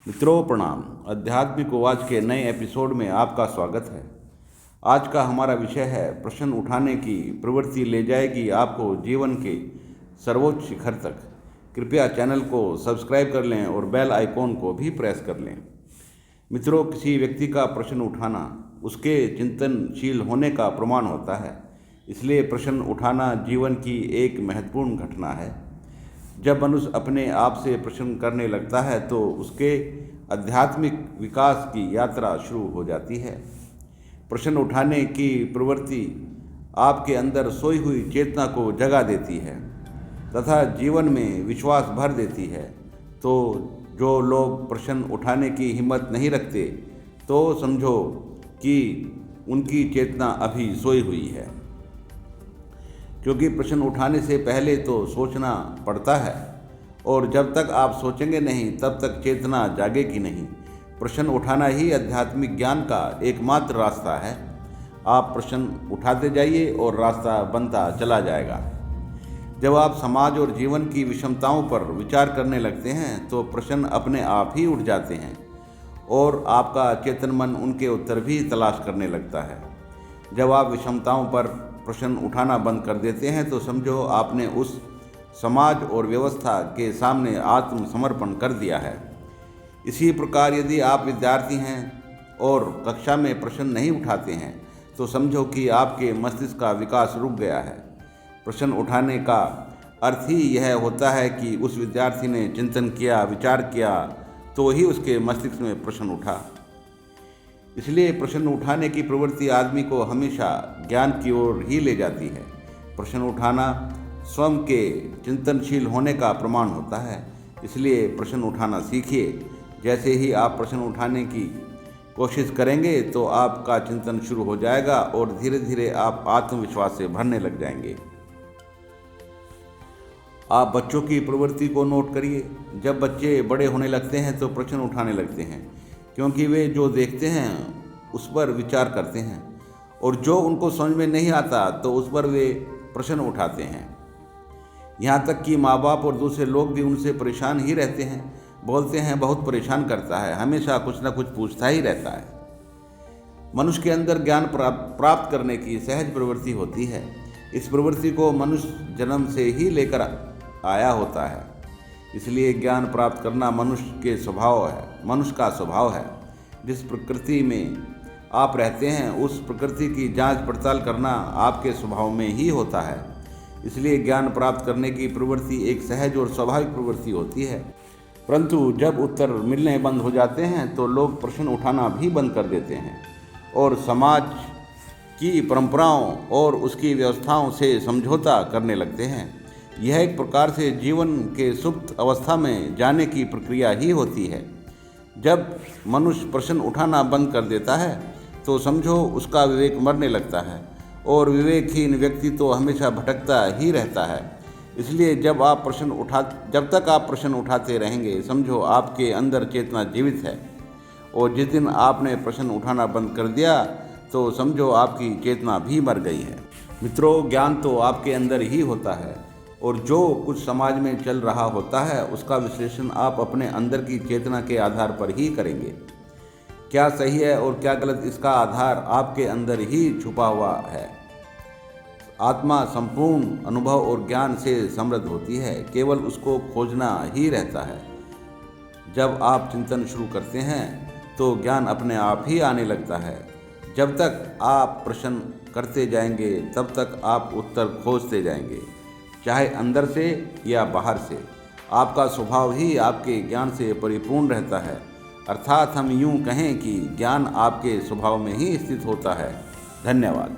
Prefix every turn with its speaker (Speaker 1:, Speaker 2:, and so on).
Speaker 1: मित्रों प्रणाम। आध्यात्मिक आवाज़ के नए एपिसोड में आपका स्वागत है। आज का हमारा विषय है प्रश्न उठाने की प्रवृत्ति ले जाएगी आपको जीवन के सर्वोच्च शिखर तक। कृपया चैनल को सब्सक्राइब कर लें और बेल आइकॉन को भी प्रेस कर लें। मित्रों, किसी व्यक्ति का प्रश्न उठाना उसके चिंतनशील होने का प्रमाण होता है, इसलिए प्रश्न उठाना जीवन की एक महत्वपूर्ण घटना है। जब मनुष्य अपने आप से प्रश्न करने लगता है तो उसके आध्यात्मिक विकास की यात्रा शुरू हो जाती है। प्रश्न उठाने की प्रवृत्ति आपके अंदर सोई हुई चेतना को जगा देती है तथा जीवन में विश्वास भर देती है। तो जो लोग प्रश्न उठाने की हिम्मत नहीं रखते तो समझो कि उनकी चेतना अभी सोई हुई है, क्योंकि प्रश्न उठाने से पहले तो सोचना पड़ता है और जब तक आप सोचेंगे नहीं तब तक चेतना जागेगी नहीं। प्रश्न उठाना ही आध्यात्मिक ज्ञान का एकमात्र रास्ता है। आप प्रश्न उठाते जाइए और रास्ता बनता चला जाएगा। जब आप समाज और जीवन की विषमताओं पर विचार करने लगते हैं तो प्रश्न अपने आप ही उठ जाते हैं और आपका चेतन मन उनके उत्तर भी तलाश करने लगता है। जब आप विषमताओं पर प्रश्न उठाना बंद कर देते हैं तो समझो आपने उस समाज और व्यवस्था के सामने आत्मसमर्पण कर दिया है। इसी प्रकार यदि आप विद्यार्थी हैं और कक्षा में प्रश्न नहीं उठाते हैं तो समझो कि आपके मस्तिष्क का विकास रुक गया है। प्रश्न उठाने का अर्थ ही यह होता है कि उस विद्यार्थी ने चिंतन किया, विचार किया, तो ही उसके मस्तिष्क में प्रश्न उठा। इसलिए प्रश्न उठाने की प्रवृत्ति आदमी को हमेशा ज्ञान की ओर ही ले जाती है। प्रश्न उठाना स्वयं के चिंतनशील होने का प्रमाण होता है, इसलिए प्रश्न उठाना सीखिए। जैसे ही आप प्रश्न उठाने की कोशिश करेंगे तो आपका चिंतन शुरू हो जाएगा और धीरे धीरे आप आत्मविश्वास से भरने लग जाएंगे। आप बच्चों की प्रवृत्ति को नोट करिए। जब बच्चे बड़े होने लगते हैं तो प्रश्न उठाने लगते हैं, क्योंकि वे जो देखते हैं उस पर विचार करते हैं और जो उनको समझ में नहीं आता तो उस पर वे प्रश्न उठाते हैं। यहाँ तक कि माँ बाप और दूसरे लोग भी उनसे परेशान ही रहते हैं, बोलते हैं बहुत परेशान करता है, हमेशा कुछ ना कुछ पूछता ही रहता है। मनुष्य के अंदर ज्ञान प्राप्त करने की सहज प्रवृत्ति होती है। इस प्रवृत्ति को मनुष्य जन्म से ही लेकर आया होता है, इसलिए ज्ञान प्राप्त करना मनुष्य का स्वभाव है। जिस प्रकृति में आप रहते हैं उस प्रकृति की जांच पड़ताल करना आपके स्वभाव में ही होता है। इसलिए ज्ञान प्राप्त करने की प्रवृत्ति एक सहज और स्वाभाविक प्रवृत्ति होती है। परंतु जब उत्तर मिलने बंद हो जाते हैं तो लोग प्रश्न उठाना भी बंद कर देते हैं और समाज की परंपराओं और उसकी व्यवस्थाओं से समझौता करने लगते हैं। यह एक प्रकार से जीवन के सुप्त अवस्था में जाने की प्रक्रिया ही होती है। जब मनुष्य प्रश्न उठाना बंद कर देता है तो समझो उसका विवेक मरने लगता है और विवेकहीन व्यक्ति तो हमेशा भटकता ही रहता है। इसलिए जब तक आप प्रश्न उठाते रहेंगे समझो आपके अंदर चेतना जीवित है, और जिस दिन आपने प्रश्न उठाना बंद कर दिया तो समझो आपकी चेतना भी मर गई है। मित्रों, ज्ञान तो आपके अंदर ही होता है और जो कुछ समाज में चल रहा होता है उसका विश्लेषण आप अपने अंदर की चेतना के आधार पर ही करेंगे। क्या सही है और क्या गलत, इसका आधार आपके अंदर ही छुपा हुआ है। आत्मा संपूर्ण अनुभव और ज्ञान से समृद्ध होती है, केवल उसको खोजना ही रहता है। जब आप चिंतन शुरू करते हैं तो ज्ञान अपने आप ही आने लगता है। जब तक आप प्रश्न करते जाएंगे तब तक आप उत्तर खोजते जाएंगे, चाहे अंदर से या बाहर से। आपका स्वभाव ही आपके ज्ञान से परिपूर्ण रहता है, अर्थात हम यूं कहें कि ज्ञान आपके स्वभाव में ही स्थित होता है। धन्यवाद।